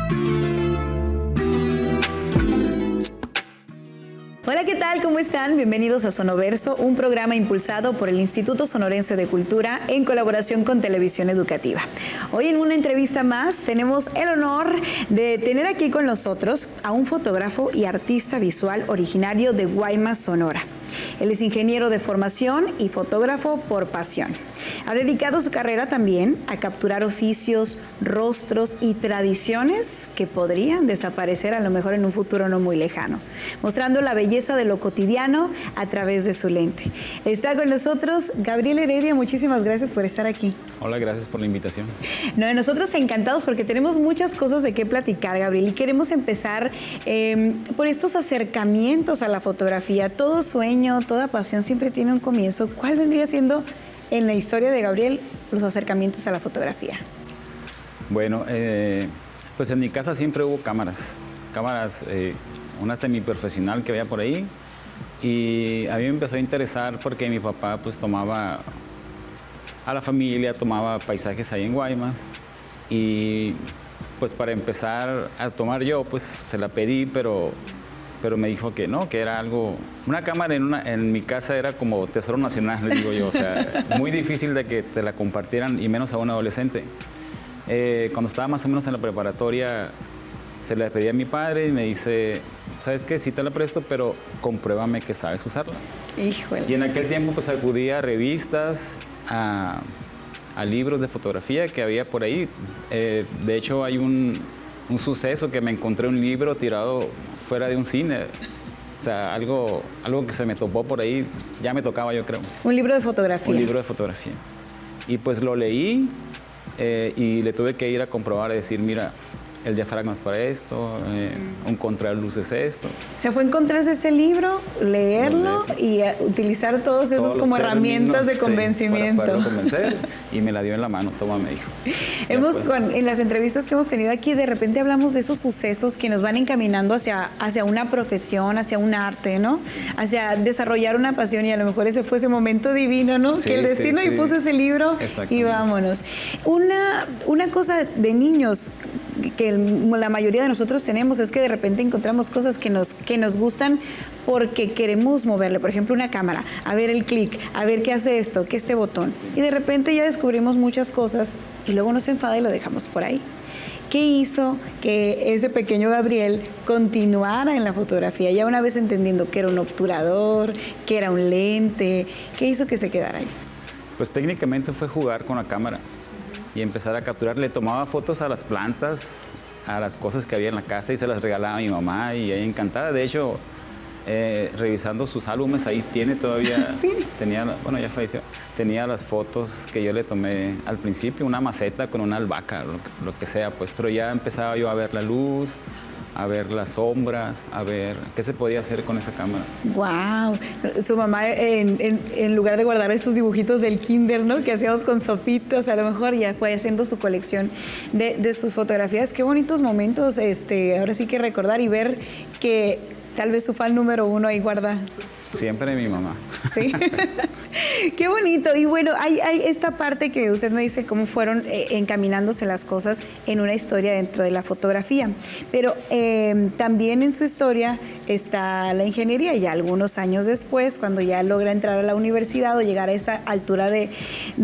Hola, ¿qué tal? ¿Cómo están? Bienvenidos a Sonoverso, un programa impulsado por el Instituto Sonorense de Cultura en colaboración con Televisión Educativa. Hoy en una entrevista más tenemos el honor de tener aquí con nosotros a un fotógrafo y artista visual originario de Guaymas, Sonora. Él es ingeniero de formación y fotógrafo por pasión. Ha dedicado su carrera también a capturar oficios, rostros y tradiciones que podrían desaparecer a lo mejor en un futuro no muy lejano, mostrando la belleza de lo cotidiano a través de su lente. Está con nosotros Gabriel Heredia. Muchísimas gracias por estar aquí. Hola, gracias por la invitación. No, nosotros encantados porque tenemos muchas cosas de qué platicar, Gabriel, y queremos empezar por estos acercamientos a la fotografía. Todo sueño, toda pasión siempre tiene un comienzo. ¿Cuál vendría siendo en la historia de Gabriel los acercamientos a la fotografía? Bueno, pues en mi casa siempre hubo cámaras, una semiprofesional que había por ahí, y a mí me empezó a interesar porque mi papá pues tomaba a la familia, tomaba paisajes ahí en Guaymas, y pues para empezar a tomar yo pues se la pedí, pero me dijo que no, que era algo, una cámara en mi casa era como tesoro nacional, le digo yo, o sea, muy difícil de que te la compartieran, y menos a un adolescente. Cuando estaba más o menos en la preparatoria, se la pedí a mi padre y me dice, ¿sabes qué? Sí te la presto, pero compruébame que sabes usarla. Híjole. Y en aquel tiempo pues acudía a revistas, a libros de fotografía que había por ahí. De hecho hay un suceso que me encontré un libro tirado fuera de un cine. O sea, algo que se me topó por ahí, ya me tocaba, yo creo. Un libro de fotografía. Un libro de fotografía. Y pues lo leí y le tuve que ir a comprobar y decir, mira, el diafragma es para esto, un contraluz es esto. O sea, fue encontrarse ese libro, leerlo y utilizar todos esos como herramientas de convencimiento. Para poderlo convencer, y me la dio en la mano, toma, me dijo. En las entrevistas que hemos tenido aquí, de repente hablamos de esos sucesos que nos van encaminando hacia una profesión, hacia un arte, ¿no? Hacia desarrollar una pasión, y a lo mejor ese fue ese momento divino, ¿no? Sí, que el destino y puso ese libro y vámonos. Una cosa de niños que la mayoría de nosotros tenemos es que de repente encontramos cosas que nos gustan porque queremos moverle, por ejemplo una cámara, a ver el clic, a ver qué hace esto, qué este botón, y de repente ya descubrimos muchas cosas y luego nos enfada y lo dejamos por ahí. ¿Qué hizo que ese pequeño Gabriel continuara en la fotografía? Ya una vez entendiendo que era un obturador, que era un lente, ¿qué hizo que se quedara ahí? Pues técnicamente fue jugar con la cámara y empezar a capturar. Le tomaba fotos a las plantas, a las cosas que había en la casa, y se las regalaba a mi mamá, y ella encantada. De hecho, revisando sus álbumes, ahí tiene todavía, sí. Ya falleció, tenía las fotos que yo le tomé al principio, una maceta con una albahaca, lo que sea, pues, pero ya empezaba yo a ver la luz, a ver las sombras, a ver qué se podía hacer con esa cámara. ¡Wow! Su mamá, en lugar de guardar esos dibujitos del kinder, ¿no? Que hacíamos con sopitas, a lo mejor ya fue haciendo su colección de sus fotografías. Qué bonitos momentos, ahora sí que recordar y ver que tal vez su fan número uno ahí guarda. Siempre mi mamá. Sí. Qué bonito. Y bueno, hay esta parte que usted me dice cómo fueron encaminándose las cosas en una historia dentro de la fotografía. Pero también en su historia está la ingeniería. Ya algunos años después, cuando ya logra entrar a la universidad o llegar a esa altura de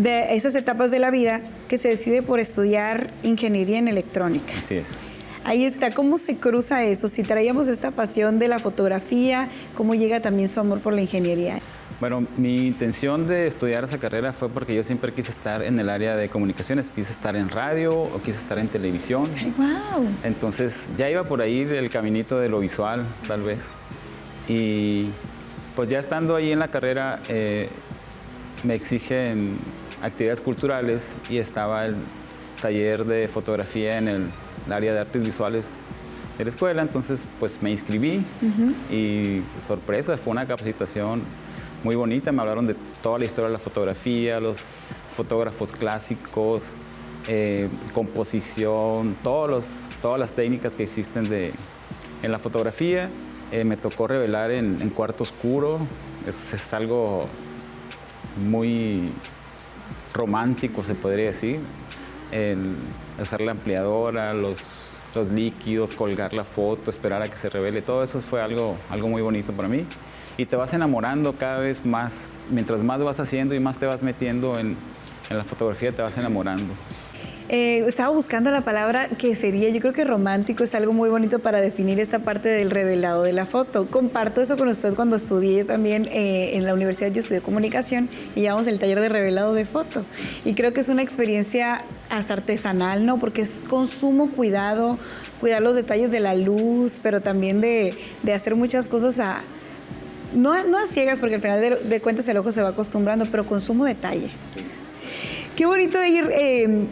esas etapas de la vida, que se decide por estudiar ingeniería en electrónica. Así es. Ahí está, ¿cómo se cruza eso? Si traíamos esta pasión de la fotografía, ¿cómo llega también su amor por la ingeniería? Bueno, mi intención de estudiar esa carrera fue porque yo siempre quise estar en el área de comunicaciones, quise estar en radio o quise estar en televisión. ¡Ay, wow! Entonces ya iba por ahí el caminito de lo visual, tal vez. Y pues ya estando ahí en la carrera, me exigen actividades culturales, y estaba el taller de fotografía en el área de artes visuales de la escuela. Entonces pues me inscribí y sorpresa, fue una capacitación muy bonita. Me hablaron de toda la historia de la fotografía, los fotógrafos clásicos, composición, todas las técnicas que existen en la fotografía. Me tocó revelar en cuarto oscuro. Es algo muy romántico, se podría decir. Usar la ampliadora, los los líquidos, colgar la foto, esperar a que se revele, todo eso fue algo muy bonito para mí. Y te vas enamorando cada vez más, mientras más vas haciendo y más te vas metiendo en la fotografía, te vas enamorando. Estaba buscando la palabra que sería, yo creo que romántico es algo muy bonito para definir esta parte del revelado de la foto. Comparto eso con usted cuando estudié también en la universidad, yo estudié comunicación y llevamos el taller de revelado de foto. Y creo que es una experiencia hasta artesanal, ¿no? Porque es consumo, cuidar los detalles de la luz, pero también de hacer muchas cosas no a ciegas, porque al final de cuentas el ojo se va acostumbrando, pero consumo detalle. Sí. Qué bonito ir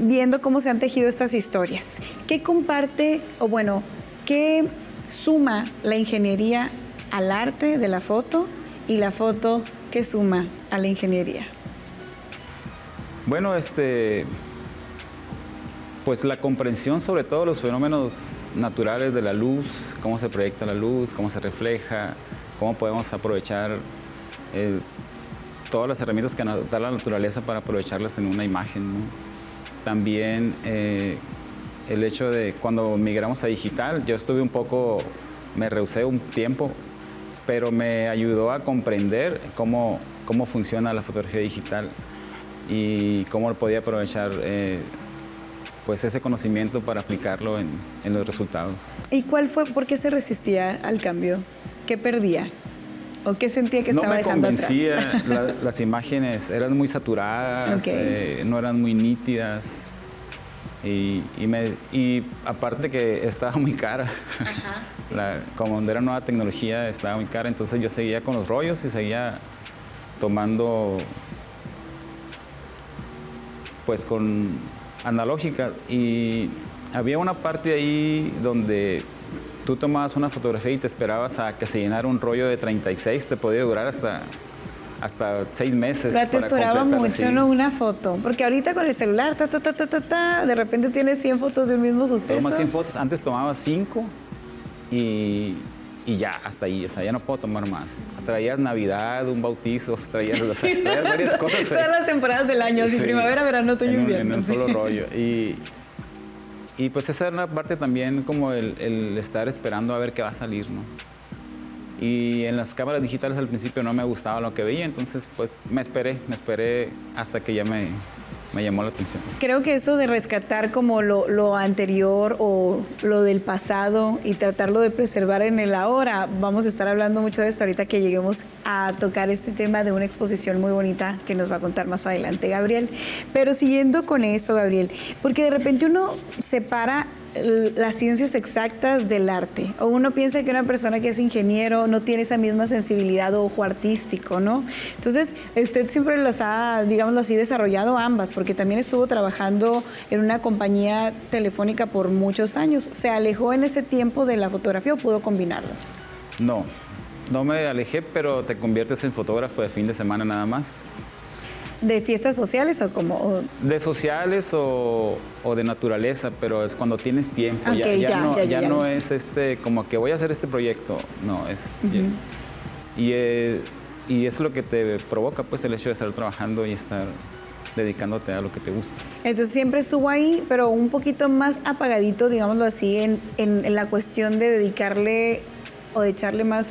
viendo cómo se han tejido estas historias. ¿Qué comparte, o bueno, qué suma la ingeniería al arte de la foto y la foto qué suma a la ingeniería? Bueno, pues la comprensión sobre todo los fenómenos naturales de la luz, cómo se proyecta la luz, cómo se refleja, cómo podemos aprovechar todas las herramientas que nos da la naturaleza para aprovecharlas en una imagen, ¿no? También el hecho de cuando migramos a digital, yo me rehusé un tiempo, pero me ayudó a comprender cómo funciona la fotografía digital y cómo podía aprovechar pues ese conocimiento para aplicarlo en los resultados. ¿Y por qué se resistía al cambio? ¿Qué perdía? ¿O qué sentía que estaba dejando atrás? No me convencía, las imágenes eran muy saturadas, no eran muy nítidas y aparte que estaba muy cara. Ajá, sí. Como era nueva tecnología, estaba muy cara, entonces yo seguía con los rollos y seguía tomando pues con analógica y había una parte ahí donde tú tomabas una fotografía y te esperabas a que se llenara un rollo de 36, te podía durar hasta 6 meses. Lo atesoraba mucho, ¿no? Una foto, porque ahorita con el celular, de repente tienes 100 fotos de un mismo suceso. Tomas 100 fotos, antes tomabas 5 y ya, hasta ahí, o sea, ya no puedo tomar más. Traías Navidad, un bautizo, traías varias cosas. Todas las temporadas del año, así, sí, primavera, verano, otoño, invierno. En un solo rollo. Y pues esa era una parte también como el estar esperando a ver qué va a salir, ¿no? Y en las cámaras digitales al principio no me gustaba lo que veía, entonces pues me esperé hasta que ya me llamó la atención. Creo que eso de rescatar como lo anterior o lo del pasado y tratarlo de preservar en el ahora, vamos a estar hablando mucho de esto ahorita que lleguemos a tocar este tema de una exposición muy bonita que nos va a contar más adelante Gabriel. Pero siguiendo con eso, Gabriel, porque de repente uno separa las ciencias exactas del arte, o uno piensa que una persona que es ingeniero no tiene esa misma sensibilidad o ojo artístico, ¿no? Entonces, usted siempre las ha, digámoslo así, desarrollado ambas, porque también estuvo trabajando en una compañía telefónica por muchos años. ¿Se alejó en ese tiempo de la fotografía o pudo combinarlas? No me alejé, pero te conviertes en fotógrafo de fin de semana nada más. ¿De fiestas sociales o como? De sociales o de naturaleza, pero es cuando tienes tiempo. Okay, ya no es como que voy a hacer este proyecto. No, es... Y es lo que te provoca, pues, el hecho de estar trabajando y estar dedicándote a lo que te gusta. Entonces siempre estuvo ahí, pero un poquito más apagadito, digámoslo así, en la cuestión de dedicarle o de echarle más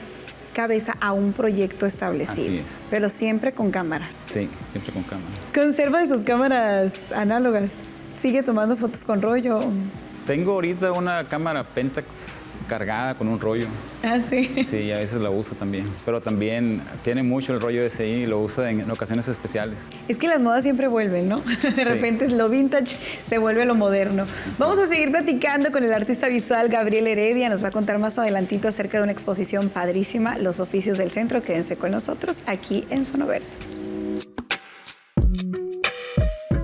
cabeza a un proyecto establecido. Así es. Pero siempre con cámara. Sí, siempre con cámara. ¿Conserva sus cámaras análogas? ¿Sigue tomando fotos con rollo? Tengo ahorita una cámara Pentax cargada con un rollo. Ah, sí. Sí, a veces la uso también. Pero también tiene mucho el rollo DSI y lo uso en ocasiones especiales. Es que las modas siempre vuelven, ¿no? De repente lo vintage se vuelve lo moderno. Sí. Vamos a seguir platicando con el artista visual Gabriel Heredia. Nos va a contar más adelantito acerca de una exposición padrísima, Los Oficios del Centro. Quédense con nosotros aquí en Sonoverso.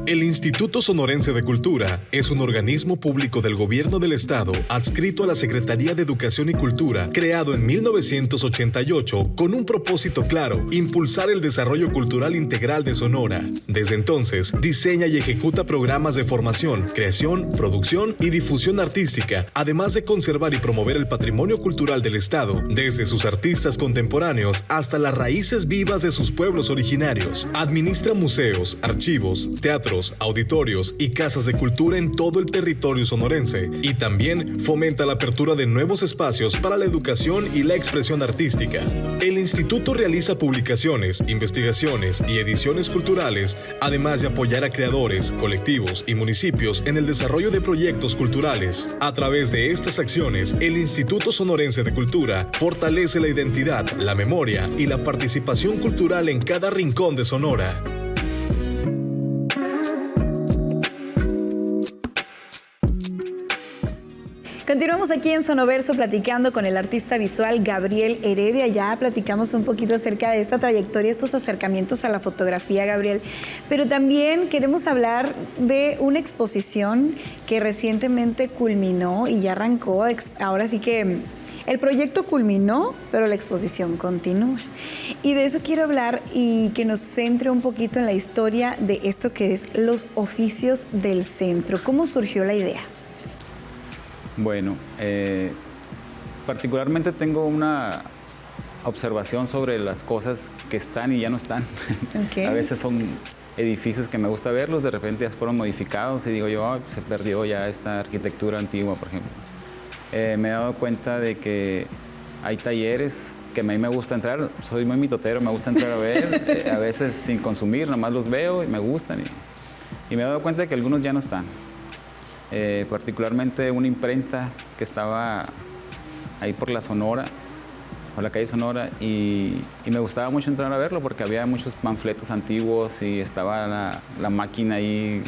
El Instituto Sonorense de Cultura es un organismo público del Gobierno del Estado adscrito a la Secretaría de Educación y Cultura, creado en 1988 con un propósito claro: impulsar el desarrollo cultural integral de Sonora. Desde entonces, diseña y ejecuta programas de formación, creación, producción y difusión artística, además de conservar y promover el patrimonio cultural del Estado, desde sus artistas contemporáneos hasta las raíces vivas de sus pueblos originarios. Administra museos, archivos, teatros, teatros, auditorios y casas de cultura en todo el territorio sonorense, y también fomenta la apertura de nuevos espacios para la educación y la expresión artística. El instituto realiza publicaciones, investigaciones y ediciones culturales, además de apoyar a creadores, colectivos y municipios en el desarrollo de proyectos culturales. A través de estas acciones, el Instituto Sonorense de Cultura fortalece la identidad, la memoria y la participación cultural en cada rincón de Sonora. Continuamos aquí en Sonoverso platicando con el artista visual Gabriel Heredia. Ya platicamos un poquito acerca de esta trayectoria, estos acercamientos a la fotografía, Gabriel. Pero también queremos hablar de una exposición que recientemente culminó y ya arrancó. Ahora sí que el proyecto culminó, pero la exposición continúa. Y de eso quiero hablar y que nos centre un poquito en la historia de esto que es los oficios del centro. ¿Cómo surgió la idea? Bueno, particularmente tengo una observación sobre las cosas que están y ya no están. Okay. A veces son edificios que me gusta verlos, de repente ya fueron modificados y digo yo, se perdió ya esta arquitectura antigua, por ejemplo. Me he dado cuenta de que hay talleres que a mí me gusta entrar, soy muy mitotero, me gusta entrar a ver, a veces sin consumir, nomás los veo y me gustan. Y me he dado cuenta de que algunos ya no están. Particularmente una imprenta que estaba ahí por la Sonora, por la calle Sonora, y me gustaba mucho entrar a verlo porque había muchos panfletos antiguos y estaba la máquina ahí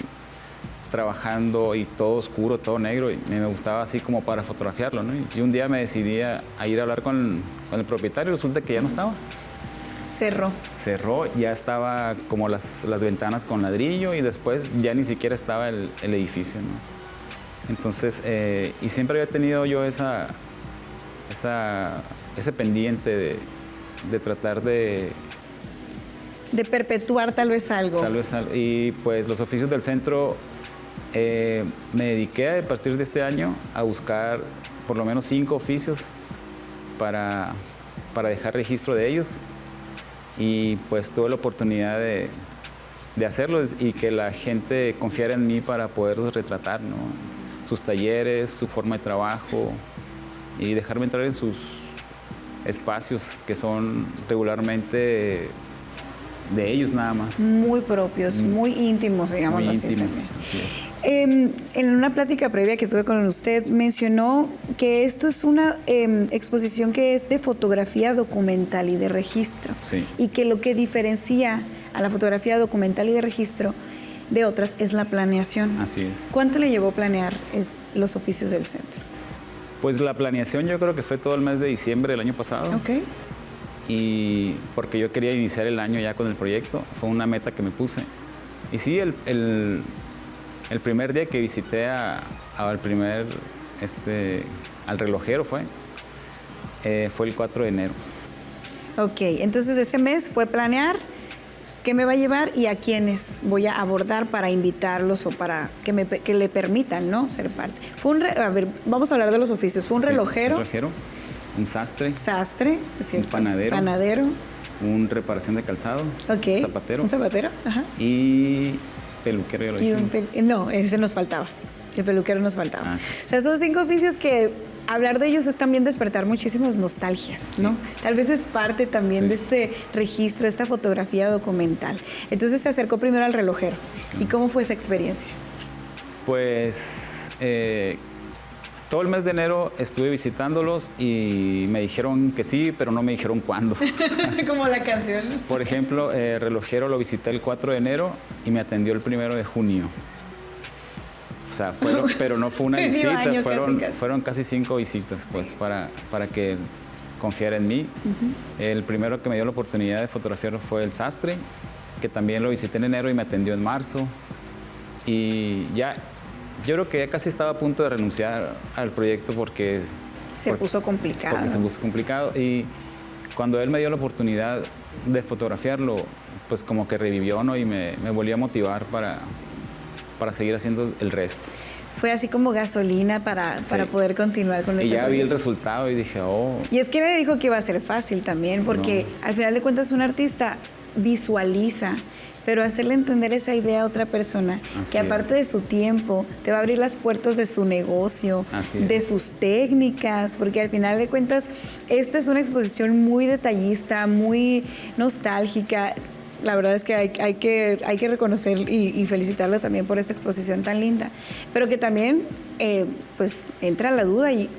trabajando y todo oscuro, todo negro, y me gustaba así como para fotografiarlo, ¿no? Y un día me decidí a ir a hablar con el propietario y resulta que ya no estaba. Cerró, ya estaba como las ventanas con ladrillo y después ya ni siquiera estaba el edificio, ¿no? Entonces, y siempre había tenido yo ese pendiente de tratar de perpetuar tal vez algo. Y pues los oficios del centro, me dediqué a partir de este año a buscar por lo menos 5 oficios para dejar registro de ellos. Y pues tuve la oportunidad de hacerlo y que la gente confiara en mí para poderlos retratar, ¿no? Sus talleres, su forma de trabajo y dejarme entrar en sus espacios que son regularmente de ellos nada más. Muy propios, muy íntimos, digamos. Muy íntimos, así es. En una plática previa que tuve con usted, mencionó que esto es una exposición que es de fotografía documental y de registro. Sí. Y que lo que diferencia a la fotografía documental y de registro de otras es la planeación. Así es. ¿Cuánto le llevó planear los oficios del centro? Pues la planeación yo creo que fue todo el mes de diciembre del año pasado. Ok. Y porque yo quería iniciar el año ya con el proyecto, fue una meta que me puse. Y sí, el primer día que visité al relojero fue el 4 de enero. Ok, entonces ese mes fue planear qué me va a llevar y a quiénes voy a abordar para invitarlos o para que le permitan, ¿no?, ser parte. Vamos a hablar de los oficios. Fue un relojero. Un relojero, un sastre. Es cierto. Un panadero. Panadero. Un reparación de calzado. Ok. Zapatero. Un zapatero, ajá. Y peluquero, ya lo dijimos. No, ese nos faltaba. El peluquero nos faltaba. Ah. O sea, esos 5 oficios que hablar de ellos es también despertar muchísimas nostalgias, ¿no? Sí. Tal vez es parte también de este registro, esta fotografía documental. Entonces se acercó primero al relojero. ¿Y cómo fue esa experiencia? Pues todo el mes de enero estuve visitándolos y me dijeron que sí, pero no me dijeron cuándo. Como la canción. Por ejemplo, el relojero lo visité el 4 de enero y me atendió el 1 de junio. O sea, pero no fue una visita, fueron casi 5 visitas, pues, para que confiara en mí. El primero que me dio la oportunidad de fotografiarlo fue el sastre, que también lo visité en enero y me atendió en marzo. Y ya, yo creo que ya casi estaba a punto de renunciar al proyecto porque se puso complicado. Porque se puso complicado. Y cuando él me dio la oportunidad de fotografiarlo, pues como que revivió, ¿no? Y me volvió a motivar para seguir haciendo el resto. Fue así como gasolina para poder continuar con ese proyecto. Y ya vi el proyecto. resultado y dije, oh. Y es que le dijo que iba a ser fácil también, porque al final de cuentas un artista visualiza pero hacerle entender esa idea a otra persona, Así que aparte de su tiempo, te va a abrir las puertas de su negocio, de sus técnicas, porque al final de cuentas, esta es una exposición muy detallista, muy nostálgica. La verdad es que hay que reconocer y felicitarlo también por esta exposición tan linda, pero que también pues entra la duda y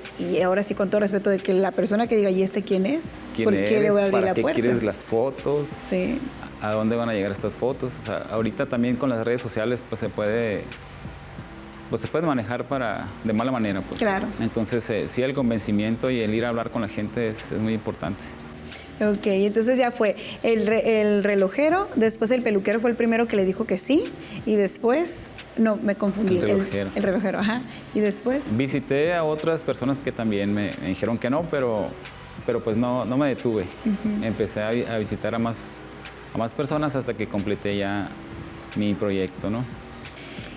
ahora sí con todo respeto de que la persona que diga, ¿y este quién es? ¿Quién eres? ¿Por qué le voy a abrir ¿Para la qué puerta? quieres las fotos? Sí. ¿A dónde van a llegar estas fotos? O sea, ahorita también con las redes sociales pues se puede manejar de mala manera. Pues. Claro. Entonces sí, el convencimiento y el ir a hablar con la gente es muy importante. Ok, entonces ya fue el relojero, después el peluquero fue el primero que le dijo que sí, y después, no, me confundí. El relojero. El relojero, ajá. Y después. Visité a otras personas que también me dijeron que no, pero pues no me detuve. Empecé a visitar a más personas hasta que completé ya mi proyecto, ¿no?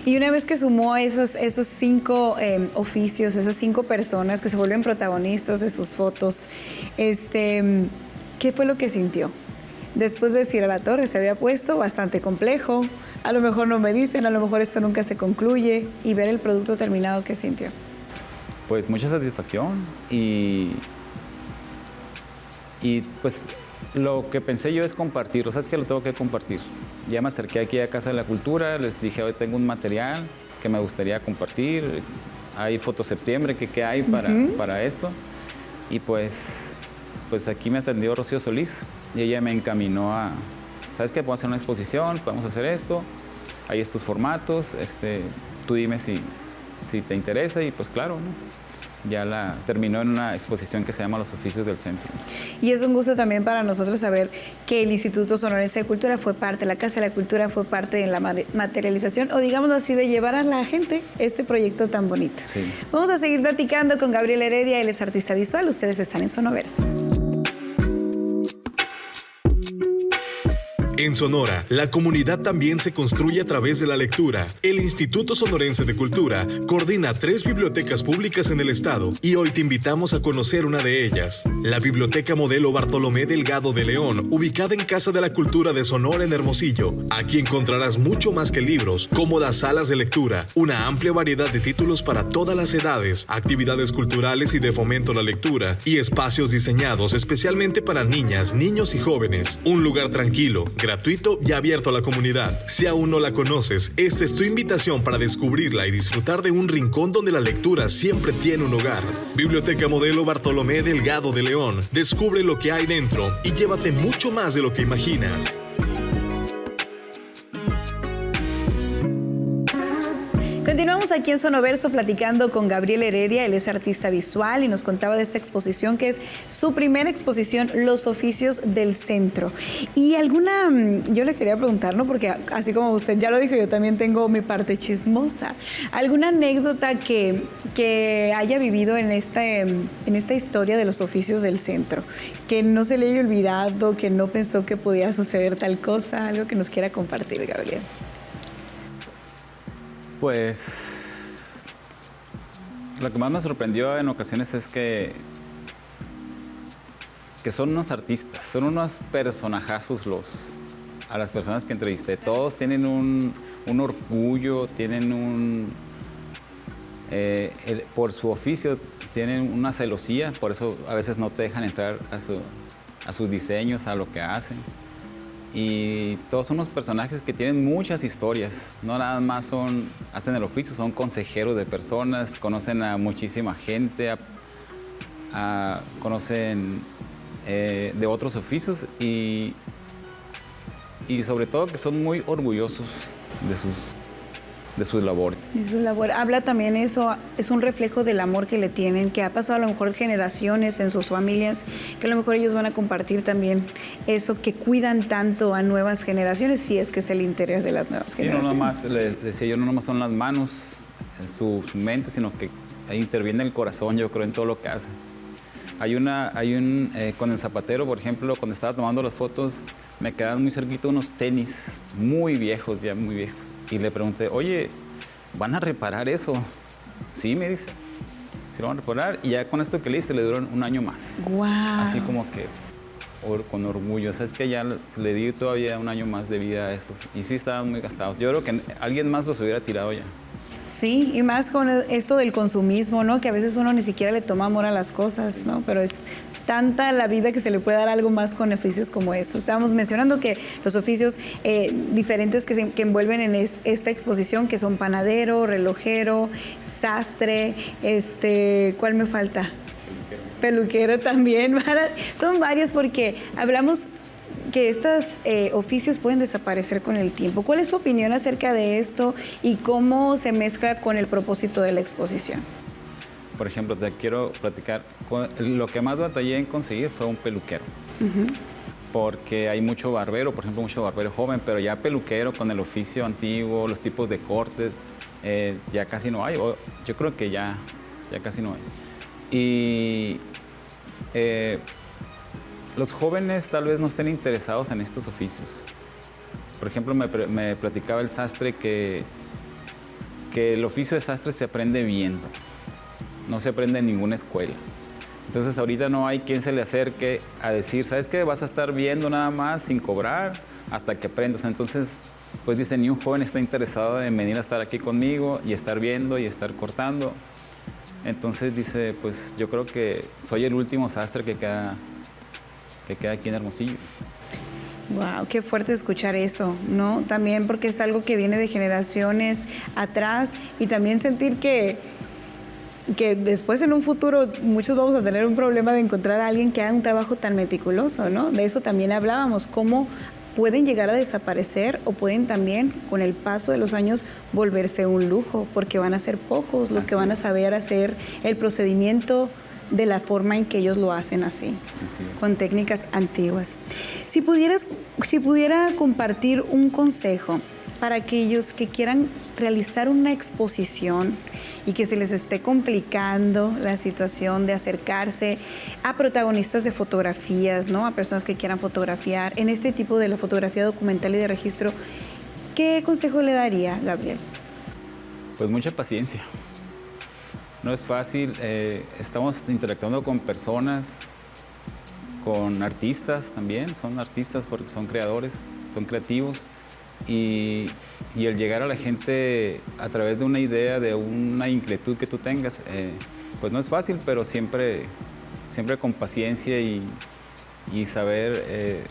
Y una vez que sumó esos 5 oficios, esas 5 personas que se vuelven protagonistas de sus fotos, ¿qué fue lo que sintió? Después de decir, a la torre se había puesto bastante complejo, a lo mejor no me dicen, a lo mejor esto nunca se concluye, y ver el producto terminado, ¿qué sintió? Pues mucha satisfacción y pues lo que pensé yo es compartir, ¿sabes qué? Lo tengo que compartir. Ya me acerqué aquí a Casa de la Cultura, les dije, hoy tengo un material que me gustaría compartir, hay Fotoseptiembre que hay para esto, y pues aquí me atendió Rocío Solís y ella me encaminó a, ¿sabes qué? Podemos hacer una exposición, podemos hacer esto, hay estos formatos, tú dime si te interesa, y pues claro, ¿no? Ya la terminó en una exposición que se llama Los Oficios del Centro. Y es un gusto también para nosotros saber que el Instituto Sonorense de Cultura fue parte, la Casa de la Cultura fue parte de la materialización, o digámoslo así, de llevar a la gente este proyecto tan bonito. Sí. Vamos a seguir platicando con Gabriel Heredia, él es artista visual, ustedes están en Sonoverso. En Sonora, la comunidad también se construye a través de la lectura. El Instituto Sonorense de Cultura coordina 3 bibliotecas públicas en el estado y hoy te invitamos a conocer una de ellas. La Biblioteca Modelo Bartolomé Delgado de León, ubicada en Casa de la Cultura de Sonora en Hermosillo. Aquí encontrarás mucho más que libros, cómodas salas de lectura, una amplia variedad de títulos para todas las edades, actividades culturales y de fomento a la lectura, y espacios diseñados especialmente para niñas, niños y jóvenes. Un lugar tranquilo, gratuito y abierto a la comunidad. Si aún no la conoces, esta es tu invitación para descubrirla y disfrutar de un rincón donde la lectura siempre tiene un hogar. Biblioteca Modelo Bartolomé Delgado de León. Descubre lo que hay dentro y llévate mucho más de lo que imaginas. Continuamos aquí en Sonoverso platicando con Gabriel Heredia, él es artista visual y nos contaba de esta exposición que es su primera exposición, Los Oficios del Centro. Y yo le quería preguntar, ¿no? Porque así como usted ya lo dijo, yo también tengo mi parte chismosa. ¿Alguna anécdota que haya vivido en esta historia de Los Oficios del Centro? Que no se le haya olvidado, que no pensó que podía suceder tal cosa, algo que nos quiera compartir, Gabriel. Pues lo que más me sorprendió en ocasiones es que son unos artistas, son unos personajazos a las personas que entrevisté. Todos tienen un orgullo, tienen por su oficio tienen una celosía, por eso a veces no te dejan entrar a sus diseños, a lo que hacen. Y todos son unos personajes que tienen muchas historias, no nada más hacen el oficio, son consejeros de personas, conocen a muchísima gente, conocen de otros oficios y sobre todo que son muy orgullosos de sus labores. Habla también eso, es un reflejo del amor que le tienen, que ha pasado a lo mejor generaciones en sus familias, que a lo mejor ellos van a compartir también eso, que cuidan tanto a nuevas generaciones, si es que es el interés de las nuevas generaciones. No nomás, les decía yo, no nomás son las manos, su mente, sino que ahí interviene el corazón, yo creo, en todo lo que hace. Con el zapatero, por ejemplo, cuando estaba tomando las fotos, me quedaban muy cerquita unos tenis muy viejos, ya muy viejos. Y le pregunté, oye, ¿van a reparar eso? Sí, me dice. Sí lo van a reparar. Y ya con esto que le hice, le duraron un año más. Wow. Así como que, con orgullo. O sea, es que ya le di todavía un año más de vida a estos. Y sí estaban muy gastados. Yo creo que alguien más los hubiera tirado ya. Sí, y más con esto del consumismo, ¿no? Que a veces uno ni siquiera le toma amor a las cosas, ¿no? Pero es tanta la vida que se le puede dar algo más con oficios como estos. Estábamos mencionando que los oficios diferentes que envuelven en esta exposición, que son panadero, relojero, sastre, ¿cuál me falta? Peluquero también. Son varios porque hablamos que estos oficios pueden desaparecer con el tiempo. ¿Cuál es su opinión acerca de esto y cómo se mezcla con el propósito de la exposición? Por ejemplo, te quiero platicar, lo que más batallé en conseguir fue un peluquero. Porque hay mucho barbero, por ejemplo, mucho barbero joven, pero ya peluquero con el oficio antiguo, los tipos de cortes, ya casi no hay. Yo creo que ya casi no hay. Y los jóvenes tal vez no estén interesados en estos oficios. Por ejemplo, me platicaba el sastre que el oficio de sastre se aprende viendo, no se aprende en ninguna escuela. Entonces ahorita no hay quien se le acerque a decir, ¿sabes qué? Vas a estar viendo nada más sin cobrar hasta que aprendas. Entonces, pues dicen, ni un joven está interesado en venir a estar aquí conmigo y estar viendo y estar cortando. Entonces dice, pues yo creo que soy el último sastre que queda aquí en Hermosillo. Wow, qué fuerte escuchar eso, ¿no? También porque es algo que viene de generaciones atrás y también sentir que después en un futuro muchos vamos a tener un problema de encontrar a alguien que haga un trabajo tan meticuloso, ¿no? De eso también hablábamos, cómo pueden llegar a desaparecer o pueden también, con el paso de los años, volverse un lujo, porque van a ser pocos los que van a saber hacer el procedimiento de la forma en que ellos lo hacen así con técnicas antiguas. Si pudiera compartir un consejo para aquellos que quieran realizar una exposición y que se les esté complicando la situación de acercarse a protagonistas de fotografías, ¿no? A personas que quieran fotografiar en este tipo de la fotografía documental y de registro, ¿qué consejo le daría, Gabriel? Pues mucha paciencia. No es fácil, estamos interactuando con personas, con artistas también, son artistas porque son creadores, son creativos. Y el llegar a la gente a través de una idea, de una inquietud que tú tengas, pues no es fácil, pero siempre con paciencia y saber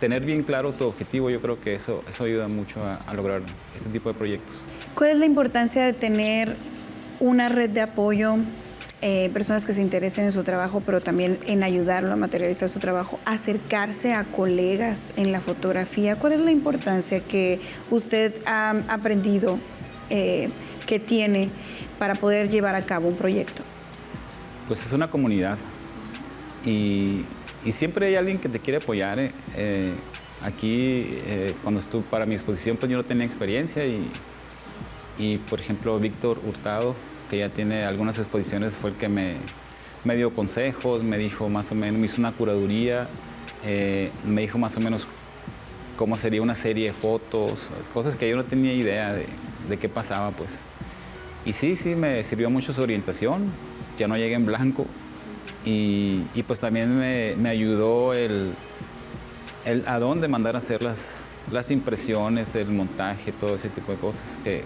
tener bien claro tu objetivo. Yo creo que eso ayuda mucho a lograr este tipo de proyectos. ¿Cuál es la importancia de tener una red de apoyo, personas que se interesen en su trabajo, pero también en ayudarlo a materializar su trabajo, acercarse a colegas en la fotografía? ¿Cuál es la importancia que usted ha aprendido que tiene para poder llevar a cabo un proyecto? Pues es una comunidad y siempre hay alguien que te quiere apoyar. Aquí, cuando estuve para mi exposición, pues yo no tenía experiencia y por ejemplo, Víctor Hurtado, que ya tiene algunas exposiciones, fue el que me dio consejos, me dijo más o menos, me hizo una curaduría, me dijo más o menos cómo sería una serie de fotos, cosas que yo no tenía idea de qué pasaba, pues. Y sí, me sirvió mucho su orientación, ya no llegué en blanco y pues también me ayudó el a dónde mandar a hacer las impresiones, el montaje, todo ese tipo de cosas que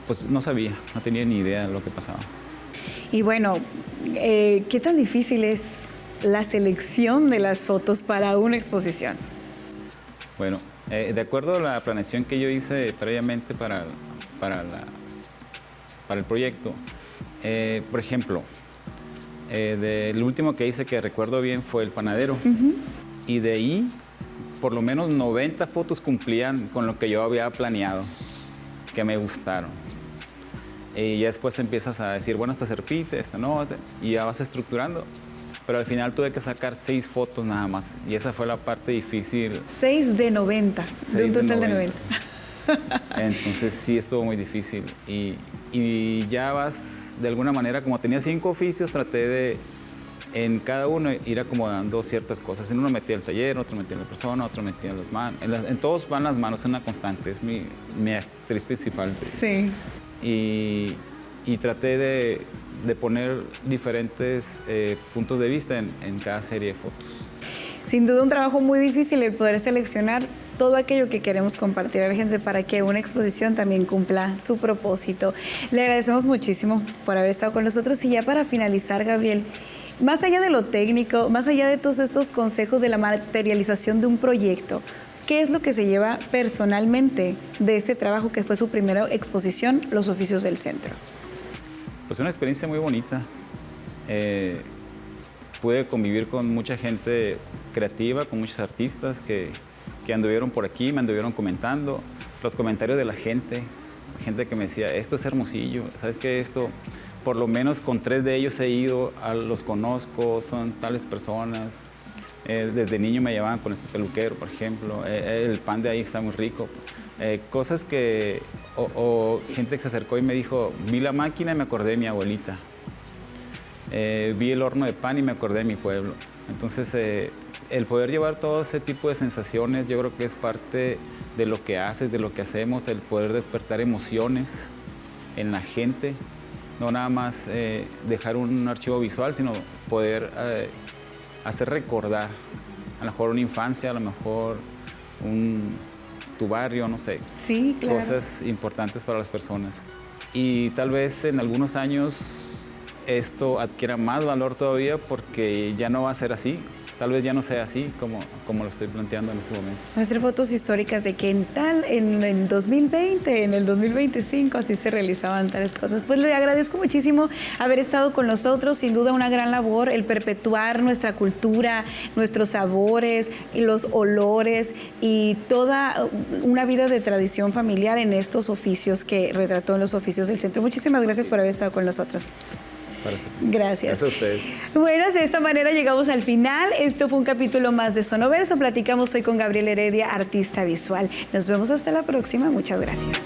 pues no sabía, no tenía ni idea de lo que pasaba. Y bueno, ¿qué tan difícil es la selección de las fotos para una exposición? Bueno, de acuerdo a la planeación que yo hice previamente para el proyecto, por ejemplo, del último que hice que recuerdo bien fue el panadero, y de ahí por lo menos 90 fotos cumplían con lo que yo había planeado, que me gustaron. Y ya después empiezas a decir, bueno, esta se repite, esta no, y ya vas estructurando. Pero al final tuve que sacar 6 fotos nada más, y esa fue la parte difícil. 6 de 90, de un total de 90. Entonces sí estuvo muy difícil. Y ya vas, de alguna manera, como tenía 5 oficios, traté de, en cada uno, ir acomodando ciertas cosas. En uno metía el taller, otro metía la persona, otro metía las manos. En todos van las manos, es una constante, es mi actriz principal. Sí. Y y traté de poner diferentes puntos de vista en cada serie de fotos. Sin duda un trabajo muy difícil el poder seleccionar todo aquello que queremos compartir a la gente para que una exposición también cumpla su propósito. Le agradecemos muchísimo por haber estado con nosotros y ya para finalizar, Gabriel, más allá de lo técnico, más allá de todos estos consejos de la materialización de un proyecto, ¿qué es lo que se lleva personalmente de este trabajo que fue su primera exposición, Los Oficios del Centro? Pues una experiencia muy bonita. Pude convivir con mucha gente creativa, con muchos artistas que anduvieron por aquí, me anduvieron comentando, los comentarios de la gente que me decía, esto es Hermosillo, ¿sabes qué? Esto, por lo menos con 3 de ellos he ido, los conozco, son tales personas. Desde niño me llevaban con este peluquero, por ejemplo, el pan de ahí está muy rico. Cosas que, o gente que se acercó y me dijo, vi la máquina y me acordé de mi abuelita. Vi el horno de pan y me acordé de mi pueblo. Entonces, el poder llevar todo ese tipo de sensaciones, yo creo que es parte de lo que haces, de lo que hacemos, el poder despertar emociones en la gente, no nada más dejar un archivo visual, sino poder hacer recordar a lo mejor una infancia, a lo mejor tu barrio, no sé. Sí, claro. Cosas importantes para las personas. Y tal vez en algunos años esto adquiera más valor todavía porque ya no va a ser así. Tal vez ya no sea así como lo estoy planteando en este momento. Hacer fotos históricas de que en el 2020, en el 2025, así se realizaban tales cosas. Pues le agradezco muchísimo haber estado con nosotros. Sin duda una gran labor el perpetuar nuestra cultura, nuestros sabores, y los olores y toda una vida de tradición familiar en estos oficios que retrató en Los Oficios del Centro. Muchísimas gracias por haber estado con nosotros. Gracias. Gracias a ustedes. Bueno, de esta manera llegamos al final. Esto fue un capítulo más de Sonoverso. Platicamos hoy con Gabriel Heredia, artista visual. Nos vemos hasta la próxima. Muchas gracias.